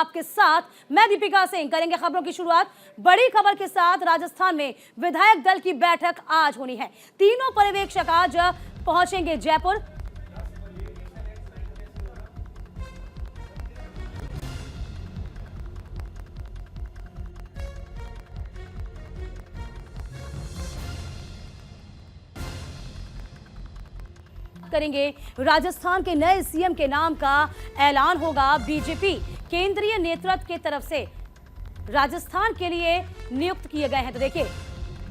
आपके साथ मैं दीपिका सिंह। करेंगे खबरों की शुरुआत बड़ी खबर के साथ। राजस्थान में विधायक दल की बैठक आज होनी है। तीनों पर्यवेक्षक आज पहुंचेंगे जयपुर। करेंगे राजस्थान के नए सीएम के नाम का ऐलान होगा। बीजेपी केंद्रीय नेतृत्व की तरफ से राजस्थान के लिए नियुक्त किए गए हैं। तो देखिए,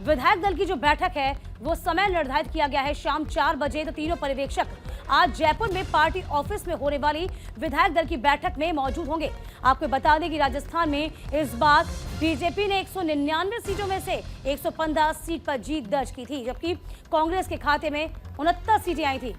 विधायक दल की जो बैठक है वो समय निर्धारित किया गया है शाम 4 बजे। तो तीनों पर्यवेक्षक आज जयपुर में पार्टी ऑफिस में होने वाली विधायक दल की बैठक में मौजूद होंगे। आपको बता दें कि राजस्थान में इस बार बीजेपी ने 199 सीटों में से 115 सीट पर जीत दर्ज की थी, जबकि कांग्रेस के खाते में 69 सीटें आई थी।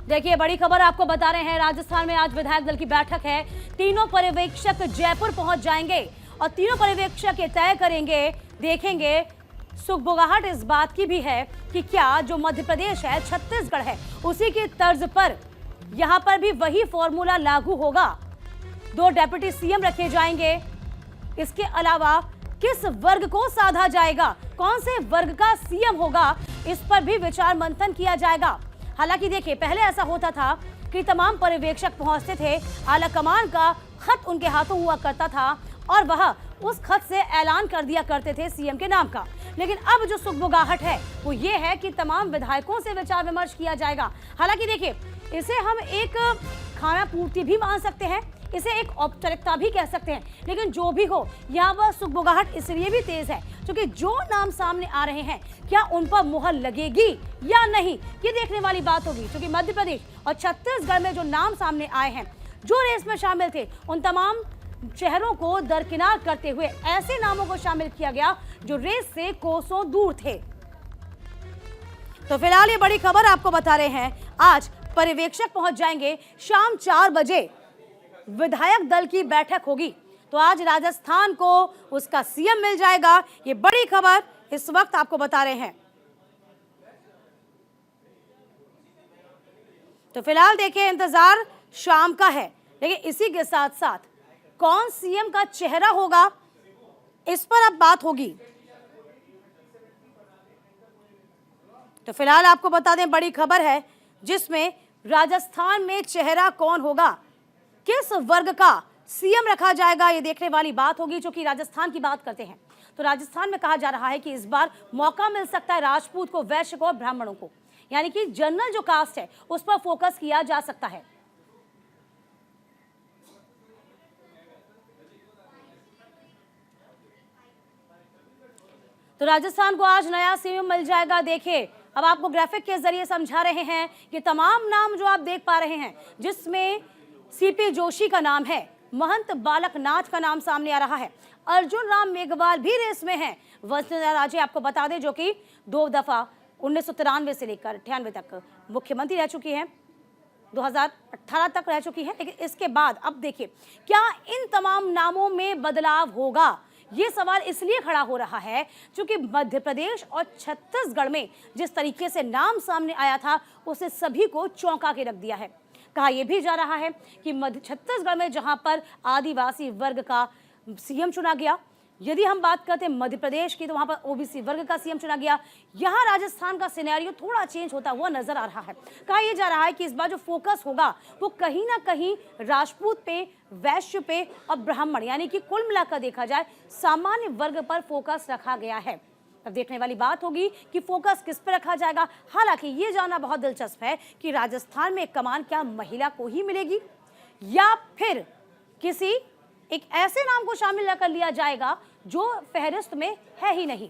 देखिए, बड़ी खबर आपको बता रहे हैं। राजस्थान में आज विधायक दल की बैठक है। तीनों पर्यवेक्षक जयपुर पहुंच जाएंगे और तीनों पर्यवेक्षक ये तय करेंगे, देखेंगे। सुगबुगाहट इस बात की भी है कि क्या जो मध्य प्रदेश है, छत्तीसगढ़ है, उसी की तर्ज पर यहां पर भी वही फॉर्मूला लागू होगा। 2 डेप्यूटी सीएम रखे जाएंगे। इसके अलावा किस वर्ग को साधा जाएगा, कौन से वर्ग का सीएम होगा, इस पर भी विचार मंथन किया जाएगा। हालांकि देखिए, पहले ऐसा होता था कि तमाम पर्यवेक्षक पहुंचते थे, आला कमान का खत उनके हाथों हुआ करता था और वह उस खत से ऐलान कर दिया करते थे सीएम के नाम का। लेकिन अब जो सुगबुगाहट है वो ये है कि तमाम विधायकों से विचार विमर्श किया जाएगा। हालांकि देखिए, इसे हम एक खाना पूर्ति भी मान सकते हैं, इसे एक औपचारिकता भी कह सकते हैं, लेकिन जो भी हो, यहाँ पर सुगबुगाहट इसलिए भी तेज है क्योंकि जो नाम सामने आ रहे हैं, क्या उन पर मुहर लगेगी या नहीं, ये देखने वाली बात होगी। क्योंकि मध्य प्रदेश और छत्तीसगढ़ में जो नाम सामने आए हैं, जो रेस में शामिल थे, उन तमाम चेहरों को दरकिनार करते हुए ऐसे नामों को शामिल किया गया जो रेस से कोसों दूर थे। तो फिलहाल ये बड़ी खबर आपको बता रहे हैं। आज पर्यवेक्षक पहुंच जाएंगे। शाम 4 बजे विधायक दल की बैठक होगी। तो आज राजस्थान को उसका सीएम मिल जाएगा। ये बड़ी खबर इस वक्त आपको बता रहे हैं। तो फिलहाल देखिए, इंतजार शाम का है, लेकिन इसी के साथ साथ कौन सीएम का चेहरा होगा, इस पर अब बात होगी। तो फिलहाल आपको बता दें, बड़ी खबर है जिसमें राजस्थान में चेहरा कौन होगा, किस वर्ग का सीएम रखा जाएगा, ये देखने वाली बात होगी। जो कि राजस्थान की बात करते हैं तो राजस्थान में कहा जा रहा है कि इस बार मौका मिल सकता है राजपूत को, वैश्य को और ब्राह्मणों को, यानी कि जनरल जो कास्ट है उस पर फोकस किया जा सकता है। तो राजस्थान को आज नया सीएम मिल जाएगा। देखिए, अब आपको ग्राफिक के जरिए समझा रहे हैं कि तमाम नाम जो आप देख पा रहे हैं, जिसमें सीपी जोशी का नाम है, महंत बालक नाथ का नाम सामने आ रहा है, अर्जुन राम मेघवाल भी रेस में हैं, वसुंधरा राजे आपको बता दें जो कि 2 दफा 1993 से लेकर 98 तक मुख्यमंत्री रह चुकी हैं, 2018 तक रह चुकी हैं। लेकिन इसके बाद अब देखिए, क्या इन तमाम नामों में बदलाव होगा, ये सवाल इसलिए खड़ा हो रहा है क्योंकि मध्य प्रदेश और छत्तीसगढ़ में जिस तरीके से नाम सामने आया था, उसे सभी को चौंका के रख दिया है। कहा यह भी जा रहा है कि मध्य छत्तीसगढ़ में जहां पर आदिवासी वर्ग का सीएम चुना गया, यदि हम बात करते हैं मध्य प्रदेश की, तो वहां पर ओबीसी वर्ग का सीएम चुना गया। यहां राजस्थान का सिनेरियो थोड़ा चेंज होता हुआ नजर आ रहा है। कहा यह जा रहा है कि इस बार जो फोकस होगा वो कहीं ना कहीं राजपूत पे, वैश्य पे और ब्राह्मण, यानी कि कुल मिलाकर देखा जाए सामान्य वर्ग पर फोकस रखा गया है। अब देखने वाली बात होगी कि फोकस किस पर रखा जाएगा। हालांकि ये जानना बहुत दिलचस्प है कि राजस्थान में कमान क्या महिला को ही मिलेगी या फिर किसी एक ऐसे नाम को शामिल कर लिया जाएगा जो फहरिस्त में है ही नहीं।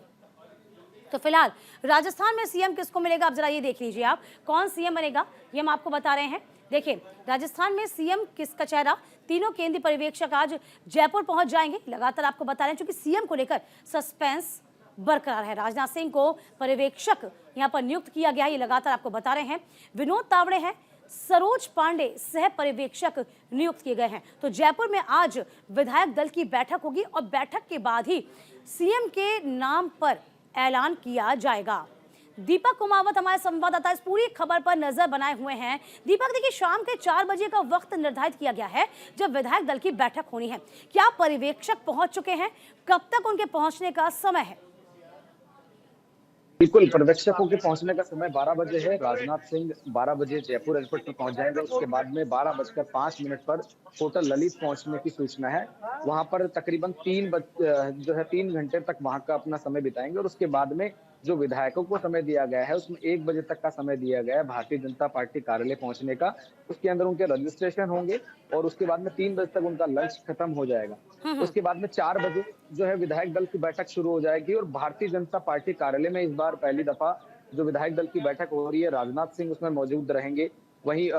तो फिलहाल राजस्थान में सीएम किसको मिलेगा, अब जरा ये देख लीजिए आप, कौन सीएम बनेगा ये हम आपको बता रहे हैं। देखिए, राजस्थान में सीएम किसका चेहरा, तीनों केंद्रीय पर्यवेक्षक आज जयपुर पहुंच जाएंगे। लगातार आपको बता रहे हैं क्योंकि सीएम को लेकर सस्पेंस बरकरार है। राजनाथ सिंह को पर्यवेक्षक यहां पर नियुक्त किया गया है, ये लगातार आपको बता रहे हैं। विनोद तावड़े हैं सरोज पांडे सह पर्यवेक्षक नियुक्त किए गए हैं। तो जयपुर में आज विधायक दल की बैठक होगी और बैठक के बाद ही सीएम के नाम पर ऐलान किया जाएगा। दीपक कुमावत हमारे संवाददाता इस पूरी खबर पर नजर बनाए हुए हैं। दीपक, देखिए शाम के 4 बजे का वक्त निर्धारित किया गया है जब विधायक दल की बैठक होनी है। क्या पर्यवेक्षक पहुंच चुके हैं? कब तक उनके पहुंचने का समय है? बिल्कुल, पर्यवेक्षकों के पहुंचने का समय 12 बजे है। राजनाथ सिंह 12 बजे जयपुर एयरपोर्ट पर पहुंच जाएंगे। उसके बाद में 12:05 पर होटल ललित पहुंचने की सूचना है। वहां पर तकरीबन 3 घंटे तक वहां का अपना समय बिताएंगे और उसके बाद में जो विधायकों को समय दिया गया है उसमें 1 बजे तक का समय दिया गया है भारतीय जनता पार्टी कार्यालय पहुंचने का। उसके अंदर उनके रजिस्ट्रेशन होंगे और उसके बाद में 3 बजे तक उनका लंच खत्म हो जाएगा। उसके बाद में 4 बजे जो है विधायक दल की बैठक शुरू हो जाएगी और भारतीय जनता पार्टी कार्यालय में इस बार पहली दफा जो विधायक दल की बैठक हो रही है, राजनाथ सिंह उसमें मौजूद रहेंगे, वहीं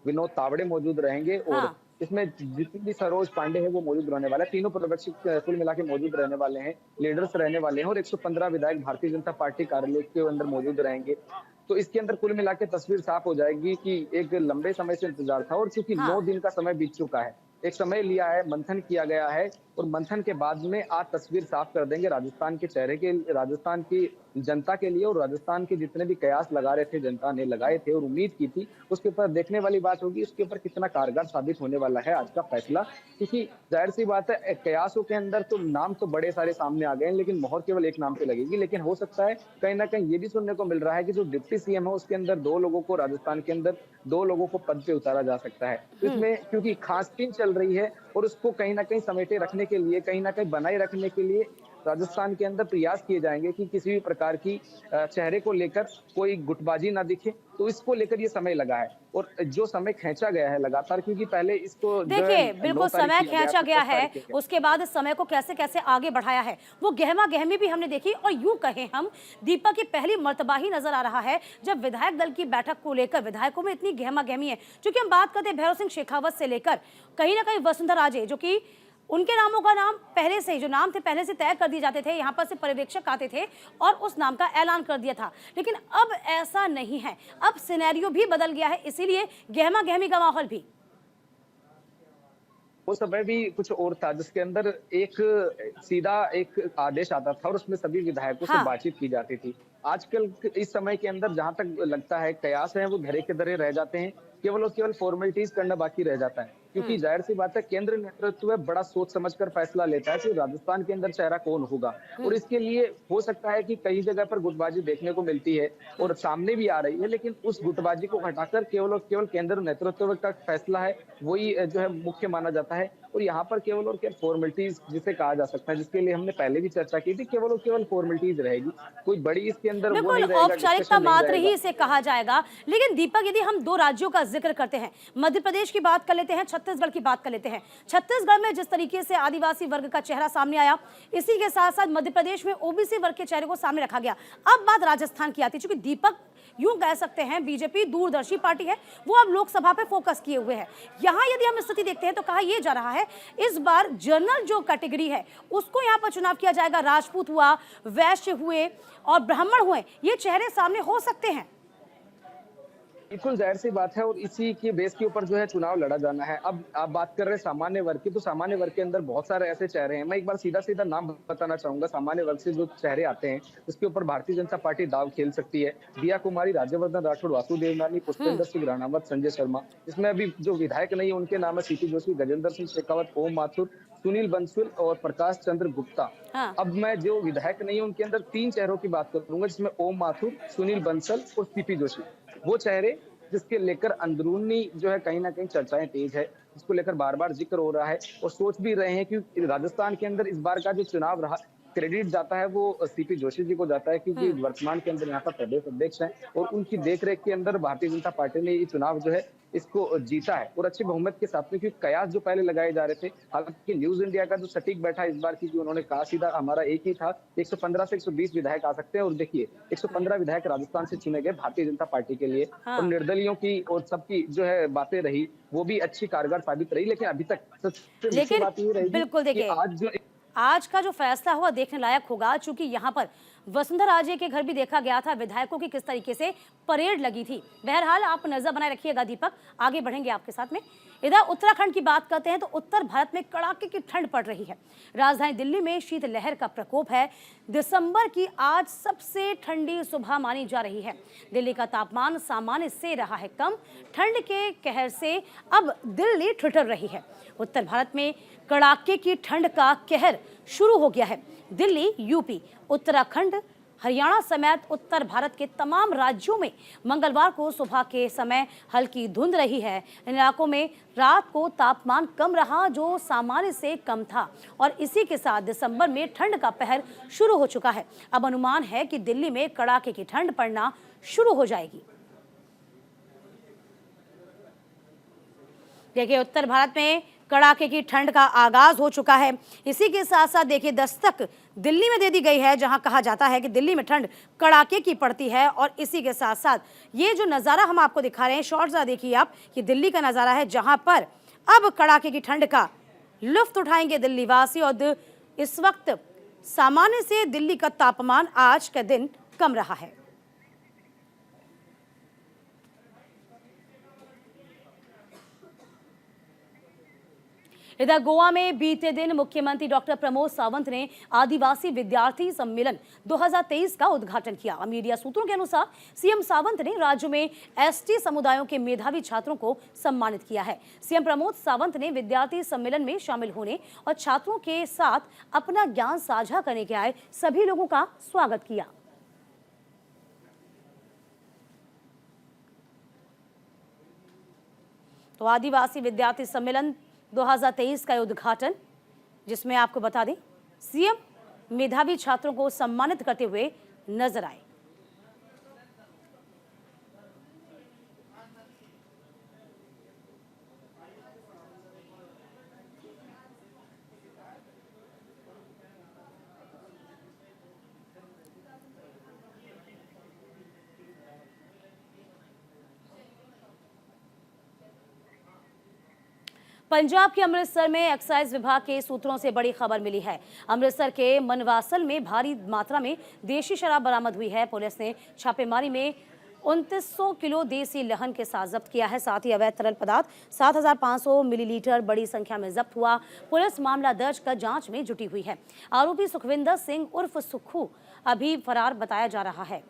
विनोद तावड़े मौजूद रहेंगे और इसमें जितनी भी सरोज पांडे है वो मौजूद रहने वाला है। तीनों पर्यवेक्षक कुल मिला के मौजूद रहने वाले हैं, लीडर्स रहने वाले हैं और 115 विधायक भारतीय जनता पार्टी कार्यालय के अंदर मौजूद रहेंगे। तो इसके अंदर कुल मिला के तस्वीर साफ हो जाएगी कि एक लंबे समय से इंतजार था और चूंकि 9 दिन का समय बीत चुका है, एक समय लिया है, मंथन किया गया है और मंथन के बाद में आज तस्वीर साफ कर देंगे राजस्थान के चेहरे के, राजस्थान की जनता के लिए। और राजस्थान के जितने भी कयास लगा रहे थे, जनता ने लगाए थे और उम्मीद की थी, उसके ऊपर देखने वाली बात होगी उसके ऊपर कितना कारगर साबित होने वाला है आज का फैसला। क्योंकि जाहिर सी बात है, कयासों के अंदर तो नाम तो बड़े सारे सामने आ गए हैं लेकिन मोहर केवल एक नाम पे लगेगी। लेकिन हो सकता है कहीं ना कहीं ये भी सुनने को मिल रहा है कि जो डिप्टी सीएम है उसके अंदर 2 लोगों को, राजस्थान के अंदर 2 लोगों को पद पे उतारा जा सकता है। इसमें क्योंकि खासपिन चल रही है और उसको कहीं ना कहीं समेटे रखने के लिए, कहीं ना कहीं बनाए रखने के लिए राजस्थान के अंदर प्रयास किए जाएंगे कि किसी भी प्रकार की चेहरे को लेकर कोई गुटबाजी ना दिखे। तो इसको लेकर ये समय लगा है और जो समय खींचा गया है लगातार, क्योंकि पहले इसको देखिए बिल्कुल समय खींचा गया है, उसके बाद इस समय को कैसे कैसे आगे बढ़ाया है वो गहमा गहमी भी हमने देखी। और यूं कहें हम, दीपक की पहली मर्तबा ही नजर आ रहा है जब विधायक दल की बैठक को लेकर विधायकों में इतनी गहमा गहमी है। क्योंकि हम बात करते हैं भैरव सिंह शेखावत से लेकर कहीं ना कहीं वसुंधरा राजे, जो कि उनके नामों का नाम पहले से, जो नाम थे पहले से तय कर दिए जाते थे, यहाँ पर से पर्यवेक्षक आते थे और उस नाम का ऐलान कर दिया था। लेकिन अब ऐसा नहीं है, अब सिनेरियो भी बदल गया है, इसीलिए गहमा गहमी का माहौल भी। वो समय भी कुछ और था जिसके अंदर एक सीधा एक आदेश आता था और उसमें सभी विधायकों से बातचीत की जाती थी। आजकल इस समय के अंदर जहां तक लगता है कयास है वो धरे के धरे रह जाते हैं, केवल और केवल फॉर्मेलिटीज करना बाकी रह जाता है। क्योंकि जाहिर सी बात है, केंद्र नेतृत्व बड़ा सोच समझकर फैसला लेता है कि राजस्थान के अंदर चेहरा कौन होगा और इसके लिए हो सकता है कि कई जगह पर गुटबाजी देखने को मिलती है और सामने भी आ रही है, लेकिन उस गुटबाजी को हटाकर केवल और केवल केंद्र नेतृत्व का फैसला है वही जो है मुख्य माना जाता है। और यहाँ पर केवल और केवल फॉर्मेलिटीज जिसे कहा जा सकता है, जिसके लिए हमने पहले भी चर्चा की थी, केवल और केवल फॉर्मेलिटीज रहेगी, कोई बड़ी इसके अंदर वो नहीं रहेगा, औपचारिकता मात्र ही इसे कहा जाएगा। लेकिन दीपक, यदि हम 2 राज्यों का जिक्र करते हैं, मध्य प्रदेश की बात कर लेते हैं, छत्तीसगढ़ की बात कर लेते हैं। छत्तीसगढ़ में जिस तरीके से आदिवासी वर्ग का चेहरा सामने आया, इसी के साथ साथ मध्य प्रदेश में ओबीसी वर्ग के चेहरे को सामने रखा गया। अब बात राजस्थान की आती है, क्योंकि दीपक यूं कह सकते हैं बीजेपी दूरदर्शी पार्टी है, वो अब लोकसभा पे फोकस किए हुए है। यहाँ यदि हम स्थिति देखते हैं तो कहा यह जा रहा है इस बार जनरल जो कैटेगरी है उसको यहाँ पर चुनाव किया जाएगा। राजपूत हुआ, वैश्य हुए और ब्राह्मण हुए, ये चेहरे सामने हो सकते हैं। बिल्कुल जाहिर सी बात है और इसी की बेस के ऊपर जो है चुनाव लड़ा जाना है। अब आप बात कर रहे हैं सामान्य वर्ग की, तो सामान्य वर्ग के अंदर बहुत सारे ऐसे चेहरे हैं। मैं एक बार सीधा सीधा नाम बताना चाहूंगा सामान्य वर्ग से जो चेहरे आते हैं उसके ऊपर भारतीय जनता पार्टी दाव खेल सकती है। दिया कुमारी, राज्यवर्धन राठौड़, वासुदेव नानी, पुष्पेंद्र सिंह राणावत, संजय शर्मा। इसमें अभी जो विधायक नहीं है उनके नाम है सीपी जोशी, गजेंद्र सिंह शेखावत, ओम माथुर, सुनील बंसल और प्रकाश चंद्र गुप्ता। अब मैं जो विधायक नहीं है उनके अंदर 3 चेहरों की बात करूंगा, जिसमें ओम माथुर, सुनील बंसल और सीपी जोशी, वो चेहरे जिसके लेकर अंदरूनी जो है कहीं ना कहीं चर्चाएं तेज है, जिसको लेकर बार बार जिक्र हो रहा है और सोच भी रहे हैं कि राजस्थान के अंदर इस बार का जो चुनाव रहा, क्रेडिट जाता है वो सीपी जोशी जी को जाता है, क्योंकि वर्तमान के अंदर यहाँ पर प्रदेश अध्यक्ष हैं और उनकी देखरेख के अंदर भारतीय जनता पार्टी ने ये चुनाव जो है इसको जीता है और अच्छे बहुमत के साथ में। क्योंकि कयास जो पहले लगाए जा रहे थे, हालांकि न्यूज इंडिया का जो सटीक बैठा इस बार की, उन्होंने कहा सीधा हमारा एक ही था, 115 से 120 विधायक आ सकते हैं। और देखिए 115 विधायक राजस्थान से चुने गए भारतीय जनता पार्टी के लिए। और निर्दलियों की और सबकी जो है बातें रही वो भी अच्छी कारगर साबित रही। लेकिन अभी तक सबसे अच्छी बात ये रही, बिल्कुल देखिए आज का जो फैसला हुआ देखने लायक होगा, चूंकि यहाँ पर वसुंधरा राजे के घर भी देखा गया था विधायकों की किस तरीके से परेड लगी थी। बहरहाल आप नजर बनाए रखिएगा दीपक, आगे बढ़ेंगे आपके साथ में। इधर उत्तराखंड की बात करते हैं तो उत्तर भारत में कड़ाके की ठंड पड़ रही है। राजधानी दिल्ली में शीतलहर का प्रकोप है। दिसंबर की आज सबसे ठंडी सुबह मानी जा रही है। दिल्ली का तापमान सामान्य से रहा है कम। ठंड के कहर से अब दिल्ली ठिठुर रही है। उत्तर भारत में कड़ाके की ठंड का कहर शुरू हो गया है। दिल्ली, यूपी, उत्तराखंड, हरियाणा समेत उत्तर भारत के तमाम राज्यों में मंगलवार को सुबह के समय हल्की धुंध रही है। इन इलाकों में रात को तापमान कम रहा जो सामान्य से कम था और इसी के साथ दिसंबर में ठंड का कहर शुरू हो चुका है। अब अनुमान है कि दिल्ली में कड़ाके की ठंड पड़ना शुरू हो जाएगी। देखिए, उत्तर भारत में कड़ाके की ठंड का आगाज हो चुका है। इसी के साथ साथ देखिए दस्तक दिल्ली में दे दी गई है, जहां कहा जाता है कि दिल्ली में ठंड कड़ाके की पड़ती है। और इसी के साथ साथ ये जो नज़ारा हम आपको दिखा रहे हैं, शॉर्ट सा देखिए आप, कि दिल्ली का नज़ारा है जहां पर अब कड़ाके की ठंड का लुत्फ उठाएंगे दिल्ली वासी। और इस वक्त सामान्य से दिल्ली का तापमान आज के दिन कम रहा है। इधर गोवा में बीते दिन मुख्यमंत्री डॉक्टर प्रमोद सावंत ने आदिवासी विद्यार्थी सम्मेलन 2023 का उद्घाटन किया। मीडिया सूत्रों के अनुसार सीएम सावंत ने राज्य में एसटी समुदायों के मेधावी छात्रों को सम्मानित किया है। सीएम प्रमोद सावंत ने विद्यार्थी सम्मेलन में शामिल होने और छात्रों के साथ अपना ज्ञान साझा करने के आए सभी लोगों का स्वागत किया। तो आदिवासी विद्यार्थी सम्मेलन 2023 का उद्घाटन, जिसमें आपको बता दें सीएम मेधावी छात्रों को सम्मानित करते हुए नजर आए। पंजाब के अमृतसर में एक्साइज विभाग के सूत्रों से बड़ी खबर मिली है। अमृतसर के मनवासल में भारी मात्रा में देशी शराब बरामद हुई है। पुलिस ने छापेमारी में 2900 किलो देसी लहन के साथ जब्त किया है। साथ ही अवैध तरल पदार्थ 7500 मिलीलीटर बड़ी संख्या में जब्त हुआ। पुलिस मामला दर्ज कर जांच में जुटी हुई है। आरोपी सुखविंदर सिंह उर्फ सुक्खू अभी फरार बताया जा रहा है।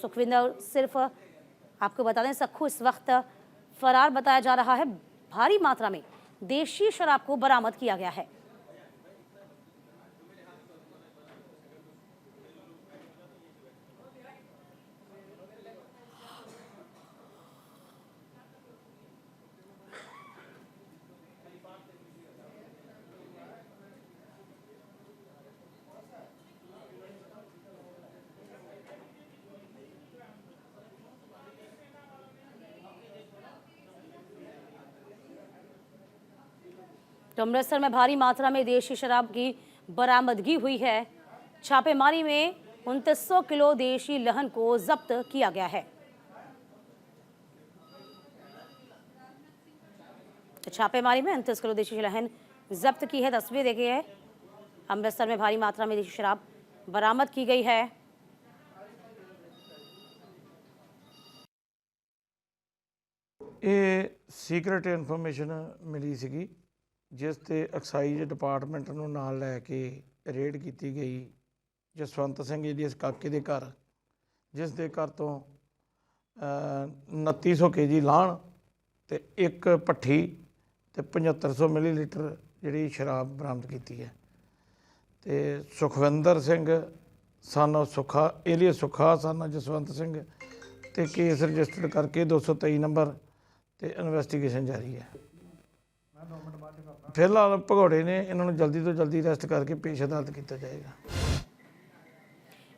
सुखविंदर सिर्फ आपको बता दें, सक्खू इस वक्त फरार बताया जा रहा है। भारी मात्रा में देशी शराब को बरामद किया गया है। तो अमृतसर में भारी मात्रा में देशी शराब की बरामदगी हुई है। छापेमारी में 2900 किलो देशी लहन को जब्त किया गया है। तो छापेमारी में 29 किलो देशी लहन जब्त की है। तस्वीर देखिए है, अमृतसर में भारी मात्रा में देशी शराब बरामद की गई है। ਇਹ ਸੀਕ੍ਰੇਟ ਇਨਫੋਰਮੇਸ਼ਨ ਮਿਲੀ ਸੀਗੀ, ਜਿਸ ਤੇ ਐਕਸਾਈਜ਼ ਡਿਪਾਰਟਮੈਂਟ ਨੂੰ ਨਾਲ ਲੈ ਕੇ ਰੇਡ ਕੀਤੀ ਗਈ ਜਸਵੰਤ ਸਿੰਘ ਜੀ ਦੇ ਕਾਕੇ ਦੇ ਘਰ, ਜਿਸ ਦੇ ਘਰ ਤੋਂ 2900 ਕੇਜੀ ਲਾਹਣ ਤੇ ਇੱਕ ਭੱਠੀ ਤੇ 7500 ਮਿਲੀਲੀਟਰ ਜਿਹੜੀ ਸ਼ਰਾਬ ਬਰਾਮਦ ਕੀਤੀ ਹੈ। ਤੇ ਸੁਖਵਿੰਦਰ ਸਿੰਘ ਸਨ ਸੁੱਖਾ ਏਲੀਅਸ ਸੁੱਖਾ ਸਨ ਜਸਵੰਤ ਸਿੰਘ ਤੇ ਕੇਸ ਰਜਿਸਟਰਡ ਕਰਕੇ 223 ਨੰਬਰ ਤੇ ਇਨਵੈਸਟੀਗੇਸ਼ਨ ਜਾਰੀ ਹੈ। ਫਿਲਹਾਲ ਭਗੌੜੇ ਨੇ ਇਹਨਾਂ ਨੂੰ ਜਲਦੀ ਤੋਂ ਜਲਦੀ ਅਰੈਸਟ करके पेश अदालत किया जाएगा।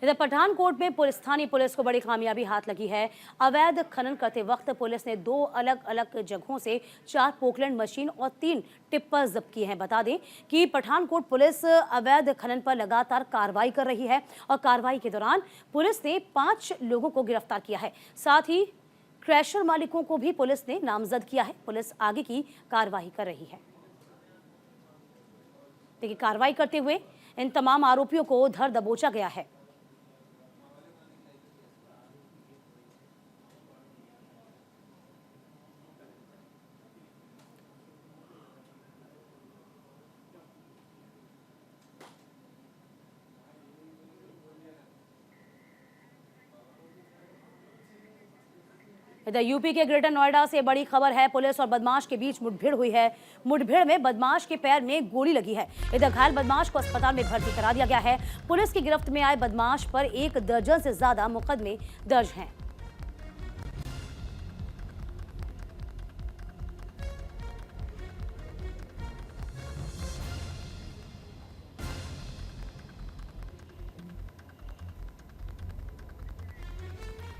इधर पठानकोट में स्थानीय पुलिस को बड़ी कामयाबी हाथ लगी है। अवैध खनन करते वक्त पुलिस ने 2 अलग अलग जगहों से 4 पोकलैंड मशीन और 3 टिप्पर जब्त किए हैं। बता दें कि पठानकोट पुलिस अवैध खनन पर लगातार कार्रवाई कर रही है और कार्रवाई के दौरान पुलिस ने 5 लोगों को गिरफ्तार किया है। साथ ही क्रैशर मालिकों को भी पुलिस ने नामजद किया है। पुलिस आगे की कार्रवाई कर रही है। देखिए, कार्रवाई करते हुए इन तमाम आरोपियों को धर दबोचा गया है। इधर यूपी के ग्रेटर नोएडा से बड़ी खबर है। पुलिस और बदमाश के बीच मुठभेड़ हुई है। मुठभेड़ में बदमाश के पैर में गोली लगी है। इधर घायल बदमाश को अस्पताल में भर्ती करा दिया गया है। पुलिस की गिरफ्त में आए बदमाश पर 1 दर्जन से ज्यादा मुकदमे दर्ज हैं।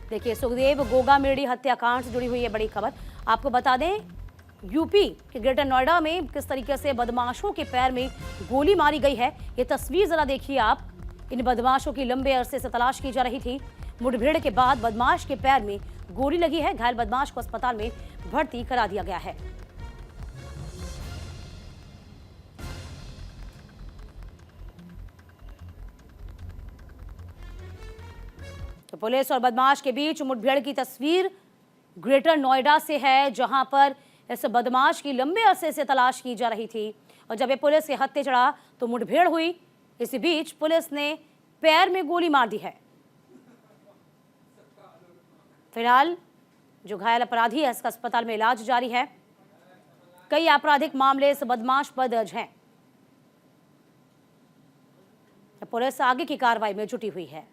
देखिए, सुखदेव गोगामेडी हत्याकांड से जुड़ी हुई है बड़ी खबर। आपको बता दें, यूपी के ग्रेटर नोएडा में किस तरीके से बदमाशों के पैर में गोली मारी गई है, ये तस्वीर जरा देखिए आप। इन बदमाशों की लंबे अरसे से तलाश की जा रही थी। मुठभेड़ के बाद बदमाश के पैर में गोली लगी है। घायल बदमाश को अस्पताल में भर्ती करा दिया गया है। तो पुलिस और बदमाश के बीच मुठभेड़ की तस्वीर ग्रेटर नोएडा से है, जहां पर इस बदमाश की लंबे अरसे से तलाश की जा रही थी और जब ये पुलिस के हत्थे चढ़ा तो मुठभेड़ हुई। इसी बीच पुलिस ने पैर में गोली मार दी है। फिलहाल जो घायल अपराधी है, इसका अस्पताल में इलाज जारी है। कई आपराधिक मामले इस बदमाश पर दर्ज हैं। पुलिस आगे की कार्रवाई में जुटी हुई है।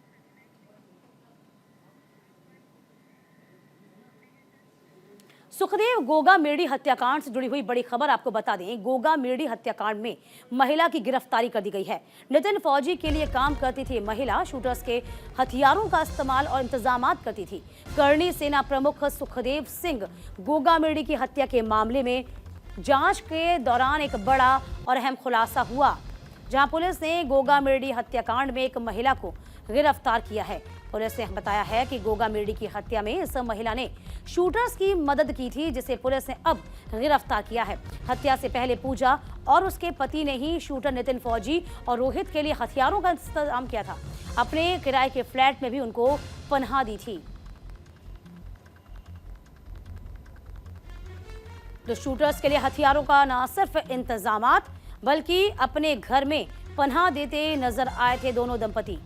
सुखदेव गोगामेडी हत्याकांड से जुड़ी हुई बड़ी खबर आपको बता दें। गोगामेडी हत्याकांड में महिला की गिरफ्तारी कर दी गई है। नितिन फौजी के लिए काम करती थी महिला, शूटर्स के हथियारों का इस्तेमाल और इंतजामात करती थी। करणी सेना प्रमुख सुखदेव सिंह गोगामेडी की हत्या के मामले में जांच के दौरान एक बड़ा और अहम खुलासा हुआ, जहां पुलिस ने गोगामेडी हत्याकांड में एक महिला को गिरफ्तार किया है। पुलिस ने बताया है कि गोगामेडी की हत्या में इस महिला ने शूटर्स की मदद की थी, जिसे पुलिस ने अब गिरफ्तार किया है। हत्या से पहले पूजा और उसके पति ने ही शूटर नितिन फौजी और रोहित के लिए हथियारों का इंतजाम किया था। अपने किराए के फ्लैट में भी उनको पनाह दी थी। तो शूटर्स के लिए हथियारों का न सिर्फ इंतजामात बल्कि अपने घर में पनाह देते नजर आए थे दोनों दंपति।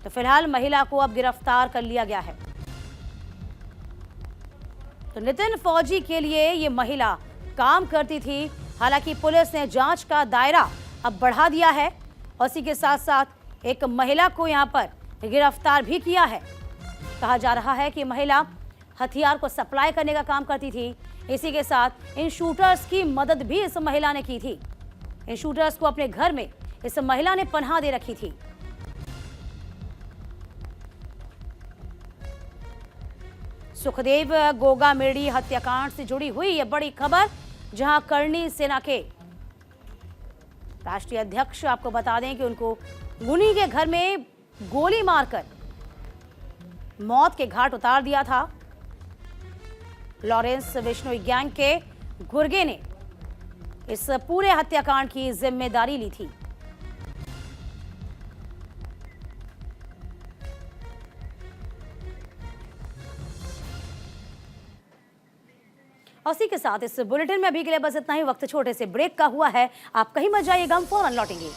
तो फिलहाल महिला को अब गिरफ्तार कर लिया गया है। तो नितिन फौजी के लिए ये महिला काम करती थी। हालांकि पुलिस ने जांच का दायरा अब बढ़ा दिया है और इसी के साथ साथ एक महिला को यहां पर गिरफ्तार भी किया है। कहा जा रहा है कि महिला हथियार को सप्लाई करने का काम करती थी। इसी के साथ इन शूटर्स की मदद भी इस महिला ने की थी। इन शूटर्स को अपने घर में इस महिला ने पनाह दे रखी थी। सुखदेव गोगामेडी हत्याकांड से जुड़ी हुई यह बड़ी खबर, जहां करणी सेना के राष्ट्रीय अध्यक्ष आपको बता दें कि उनको उन्हीं के घर में गोली मारकर मौत के घाट उतार दिया था। लॉरेंस बिश्नोई गैंग के गुर्गे ने इस पूरे हत्याकांड की जिम्मेदारी ली थी। उसी के साथ इस बुलेटिन में अभी के लिए बस इतना ही। वक्त छोटे से ब्रेक का हुआ है, आप कहीं मत जाइएगा, हम फौरन लौटेंगे।